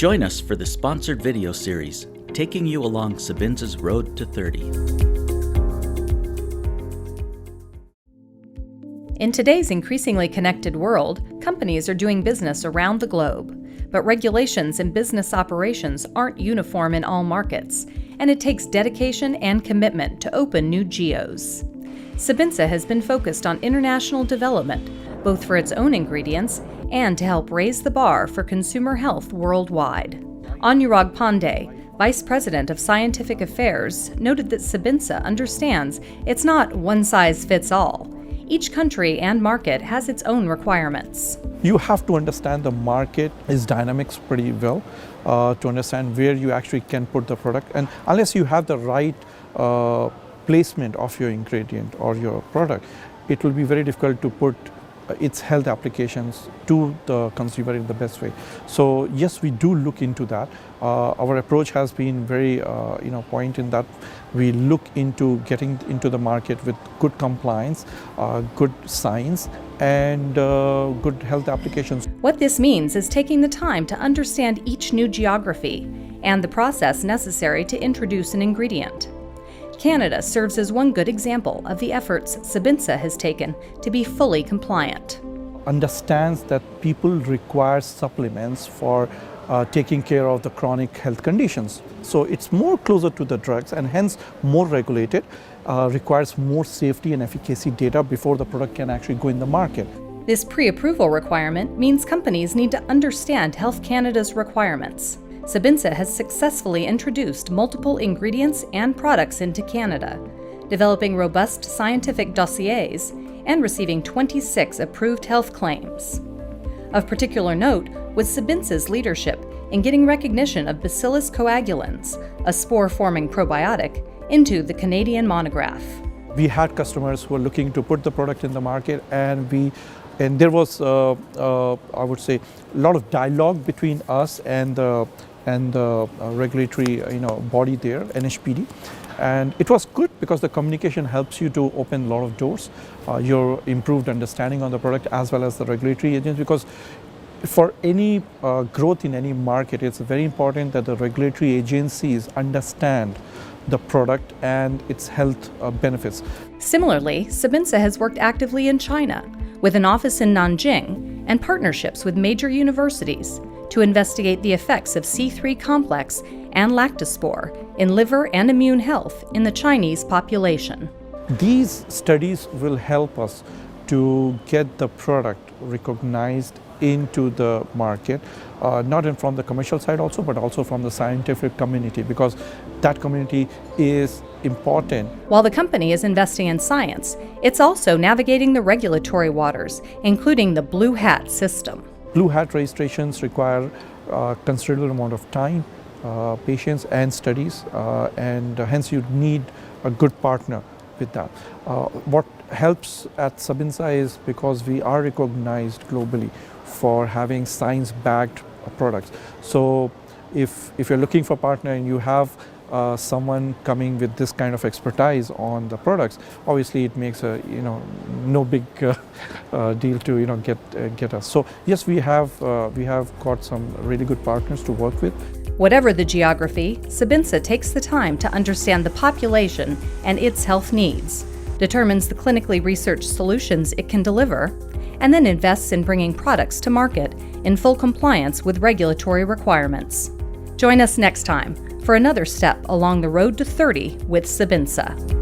Join us for the sponsored video series, taking you along Sabinsa's road to 30. In today's increasingly connected world, companies are doing business around the globe. But regulations and business operations aren't uniform in all markets, and it takes dedication and commitment to open new geos. Sabinsa has been focused on international development, both for its own ingredients and to help raise the bar for consumer health worldwide. Anurag Pande, Vice President of Scientific Affairs, noted that Sabinsa understands it's not one size fits all. Each country and market has its own requirements. You have to understand the market, its dynamics pretty well to understand where you actually can put the product. And unless you have the right placement of your ingredient or your product, it will be very difficult to put its health applications to the consumer in the best way. So yes, we do look into that. Our approach has been very point in that we look into getting into the market with good compliance, good science, and good health applications. What this means is taking the time to understand each new geography and the process necessary to introduce an ingredient. Canada serves as one good example of the efforts Sabinsa has taken to be fully compliant. Understands that people require supplements for taking care of the chronic health conditions. So it's more closer to the drugs and hence more regulated, requires more safety and efficacy data before the product can actually go in the market. This pre-approval requirement means companies need to understand Health Canada's requirements. Sabinsa has successfully introduced multiple ingredients and products into Canada, developing robust scientific dossiers and receiving 26 approved health claims. Of particular note was Sabinsa's leadership in getting recognition of Bacillus coagulans, a spore-forming probiotic, into the Canadian monograph. We had customers who were looking to put the product in the market, and there was, I would say, a lot of dialogue between us and the regulatory body there, NHPD. And it was good because the communication helps you to open a lot of doors, your improved understanding on the product as well as the regulatory agents, because for any growth in any market, it's very important that the regulatory agencies understand the product and its health benefits. Similarly, Sabinsa has worked actively in China, with an office in Nanjing and partnerships with major universities to investigate the effects of C3 complex and lactospore in liver and immune health in the Chinese population. These studies will help us to get the product recognized into the market, not only from the commercial side also, but also from the scientific community, because that community is important. While the company is investing in science, it's also navigating the regulatory waters, including the Blue Hat system. Blue Hat registrations require a considerable amount of time, patience and studies, and hence you need a good partner with that. What helps at Sabinsa is because we are recognized globally for having science-backed products. So if you're looking for a partner and you have someone coming with this kind of expertise on the products, obviously it makes a no big deal to get us. So yes, we have got some really good partners to work with. Whatever the geography, Sabinsa takes the time to understand the population and its health needs, determines the clinically researched solutions it can deliver, and then invests in bringing products to market in full compliance with regulatory requirements. Join us next time for another step along the road to 30 with Sabinsa.